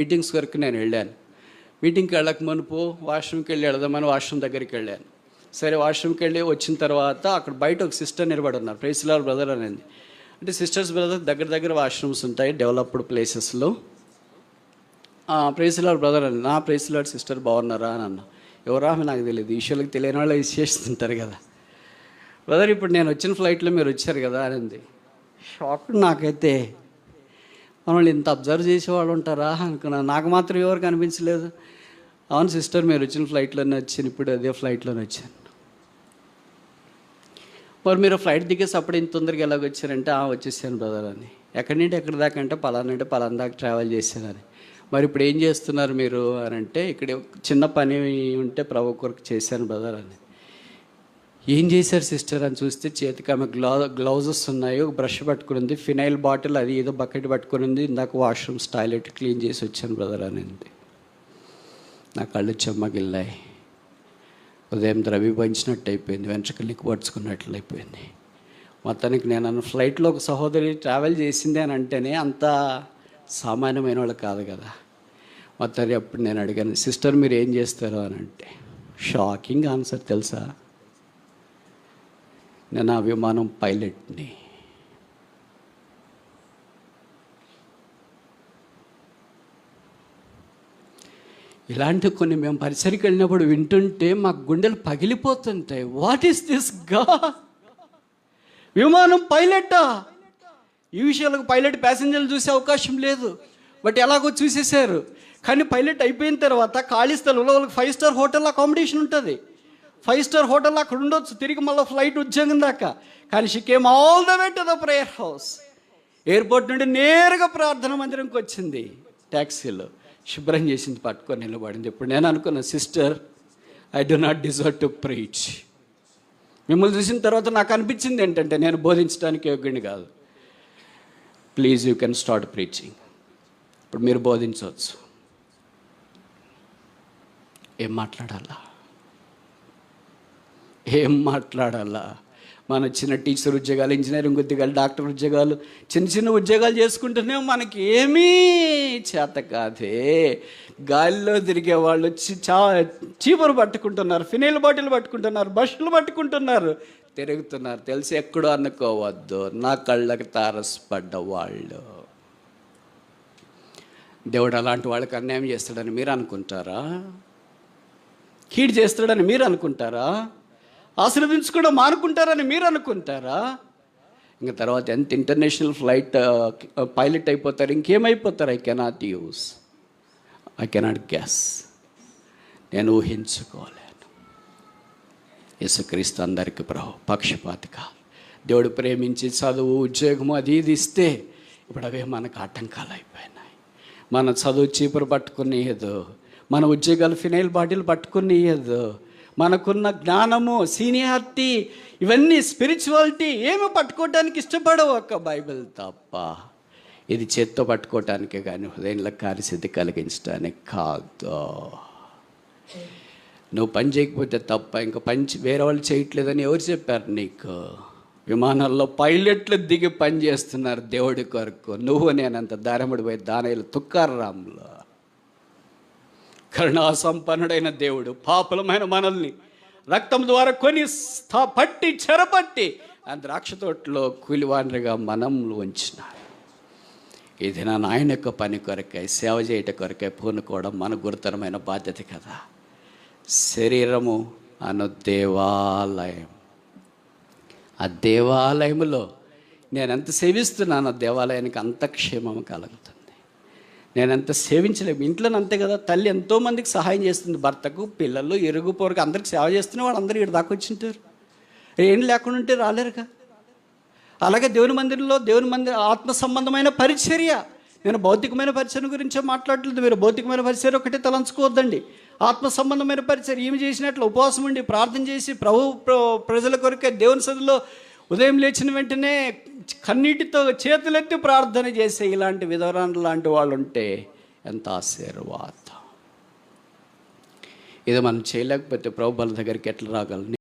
Meetings వరకు నేను వెళ్ళాను. మీటింగ్కి వెళ్ళక మునుపు వాష్రూమ్కి వెళ్ళి వెళదామని వాష్రూమ్ దగ్గరికి వెళ్ళాను. సరే వాష్రూమ్కి వెళ్ళి వచ్చిన తర్వాత అక్కడ బయట ఒక సిస్టర్ నిలబడి ఉన్నారు, ప్రైజ్ లార్డ్ బ్రదర్ అనేది. అంటే సిస్టర్స్ బ్రదర్ దగ్గర దగ్గర వాష్రూమ్స్ ఉంటాయి డెవలప్డ్ ప్లేసెస్లో. ప్రైజ్ లార్డ్ బ్రదర్ అని, నా ప్రైజ్ లార్డ్ సిస్టర్ బాగున్నారా అని అన్నా. ఎవరా నాకు తెలియదు, ఈశ్వరులకు తెలియని వాళ్ళు విశేషిస్తుంటారు కదా. బ్రదర్ ఇప్పుడు నేను వచ్చిన ఫ్లైట్లో మీరు వచ్చారు కదా అనింది. షాక్ నాకైతే, మనల్ని ఇంత అబ్జర్వ్ చేసేవాళ్ళు ఉంటారా అనుకున్నాను. నాకు మాత్రం ఎవరు కనిపించలేదు. అవును సిస్టర్ మీరు వచ్చిన ఫ్లైట్లోనే వచ్చాను, ఇప్పుడు అదే ఫ్లైట్లోనే వచ్చాను. మరి మీరు ఫ్లైట్ దిగేసి అప్పుడు ఇంత తొందరగా ఎలాగ వచ్చారంటే వచ్చేసాను బ్రదర్ అని. ఎక్కడి నుండి ఎక్కడి దాకా అంటే పలానా దాకా ట్రావెల్ చేశానని. మరి ఇప్పుడు ఏం చేస్తున్నారు మీరు అని అంటే, ఇక్కడ చిన్న పని ఉంటే ప్రభు కొరకు చేశాను బ్రదర్ అని. ఏం చేశారు సిస్టర్ అని చూస్తే చేతికి ఆమె గ్లౌజెస్ ఉన్నాయి, ఒక బ్రష్ పట్టుకుని, ఫినైల్ బాటిల్ అది ఏదో బకెట్ పట్టుకుని, ఇందాక వాష్రూమ్స్ టాయిలెట్ క్లీన్ చేసి వచ్చాను బ్రదర్ అనింది. నా కళ్ళు చెమ్మగిల్లాయి. ఉదయం ద్రవి పంచినట్టు అయిపోయింది, వెంట్రుకలు పడుచుకున్నట్లు అయిపోయింది. మొత్తానికి నేను ఫ్లైట్లో ఒక సహోదరి ట్రావెల్ చేసింది అని అంటేనే అంత సామాన్యమైన వాళ్ళు కాదు కదా. మొత్తానికి అప్పుడు నేను అడిగాను, సిస్టర్ మీరు ఏం చేస్తారు అని అంటే, షాకింగ్ ఆన్సర్ తెలుసా, నేను ఆ విమానం పైలట్ని. ఇలాంటి కొన్ని మేము పరిసరికి వెళ్ళినప్పుడు వింటుంటే మా గుండెలు పగిలిపోతుంటాయి. What is this god? విమానం పైలట్టా? ఈ విషయాలకు పైలట్ ప్యాసింజర్లు చూసే అవకాశం లేదు, బట్ ఎలాగో చూసేశారు. కానీ పైలట్ అయిపోయిన తర్వాత ఖాళీ స్థలంలో వాళ్ళకి 5 స్టార్ హోటల్ అకామిడేషన్ ఉంటుంది. 5 స్టార్ హోటల్ అక్కడ ఉండొచ్చు, తిరిగి మళ్ళీ ఫ్లైట్ ఉద్యోగం దాకా. కానీ she came all the way to the prayer house. Airport నుండి నేరుగా ప్రార్థన మందిరంకి వచ్చింది. ట్యాక్సీలో శుభ్రం చేసింది, పట్టుకొని నిలబడింది. ఇప్పుడు నేను అనుకున్న, sister I do not deserve to preach. మిమ్మల్ని చూసిన తర్వాత నాకు అనిపించింది ఏంటంటే, నేను బోధించడానికి యోగ్యుని కాదు. Please you can start preaching. ఇప్పుడు మీరు బోధించవచ్చు. ఏం మాట్లాడాలా? మన చిన్న టీచర్ ఉద్యోగాలు, ఇంజనీరింగ్ ఉద్యోగాలు, డాక్టర్ ఉద్యోగాలు, చిన్న చిన్న ఉద్యోగాలు చేసుకుంటూనే మనకి ఏమీ చేత కాదే. గాలిలో తిరిగే వాళ్ళు చీపురు పట్టుకుంటున్నారు, ఫినైల్ బాటిల్ పట్టుకుంటున్నారు, బస్సులు పట్టుకుంటున్నారు, తిరుగుతున్నారు. తెలిసి ఎక్కడో అనుకోవద్దు, నా కళ్ళకి తారసపడ్డ వాళ్ళు. దేవుడు అలాంటి వాళ్ళకి అన్యాయం చేస్తాడని మీరు అనుకుంటారా? కీడు చేస్తాడని మీరు అనుకుంటారా? ఆశీర్వదించుకోవడం మానుకుంటారని మీరు అనుకుంటారా? ఇంకా తర్వాత ఎంత ఇంటర్నేషనల్ ఫ్లైట్ పైలట్ అయిపోతారు, ఇంకేమైపోతారు? I cannot gas. నేను ఊహించుకోలేను. యేసుక్రీస్తు అందరికీ ప్రభు, పక్షపాతి కాదు. దేవుడు ప్రేమించి చదువు, ఉద్యోగము అది ఇది ఇస్తే ఇప్పుడు అవే మనకు ఆటంకాలు అయిపోయినాయి. మన చదువు చీపురు పట్టుకునేయదు, మన ఉద్యోగాలు ఫినైల్ బాటిల్ పట్టుకునేయదు, మనకున్న జ్ఞానము, సీనియారిటీ, ఇవన్నీ స్పిరిచువాలిటీ ఏమి పట్టుకోవటానికి ఇష్టపడవు, ఒక్క బైబిల్ తప్ప. ఇది చేత్తో పట్టుకోవటానికే కానీ హృదయంలో కార్యసిద్ధి కలిగించడానికి కాదు. నువ్వు పని చేయకపోతే తప్ప, ఇంకా వేరే వాళ్ళు చేయట్లేదని ఎవరు చెప్పారు నీకు? విమానాల్లో పైలట్లు దిగి పని చేస్తున్నారు దేవుడి కొరకు. నువ్వు నేనంత దారముడి పోయి దానయ్యలు తుక్కారాములో. కరుణాసంపన్నుడైన దేవుడు పాపులమైన మనల్ని రక్తం ద్వారా కొని పట్టి చెరపట్టి ఆ ద్రాక్ష తోటలో కూలివారిగా మనల్ని ఉంచినారు. ఇది నా ఆయన యొక్క పని కొరకై, సేవ చేయట కొరకై పూనుకోవడం మన గురుతరమైన బాధ్యత కదా. శరీరము అను దేవాలయం. ఆ దేవాలయంలో నేను ఎంత సేవిస్తున్నాను, ఆ దేవాలయానికి అంత క్షేమం కలుగుతుంది. నేను ఎంత సేవించలేము. ఇంట్లో అంతే కదా, తల్లి ఎంతోమందికి సహాయం చేస్తుంది, భర్తకు, పిల్లలు, ఇరుగు పొరుగు అందరికి సేవ చేస్తున్న వాళ్ళు అందరూ ఇక్కడ దాకా వచ్చింటారు. ఏం లేకుండా ఉంటే రాలేరుగా. అలాగే దేవుని మందిరంలో ఆత్మ సంబంధమైన పరిచర్య. నేను భౌతికమైన పరిచర్య గురించే మాట్లాడలేదు. మీరు భౌతికమైన పరిచర్య ఒకటే తలంచుకోవద్దండి. ఆత్మ సంబంధమైన పరిచర్య ఏమి చేసినట్లు ఉపవాసం ఉండి ప్రార్థన చేసి ప్రజల కొరకే దేవుని సన్నిధిలో ఉదయం లేచిన వెంటనే కన్నీటితో చేతులెత్తి ప్రార్థన చేసే ఇలాంటి విధవరాలు లాంటి వాళ్ళు ఉంటే ఎంత ఆశీర్వాదం. ఇది మనం చేయలేకపోతే ప్రభు బల దగ్గరికి ఎట్లా రాగలం?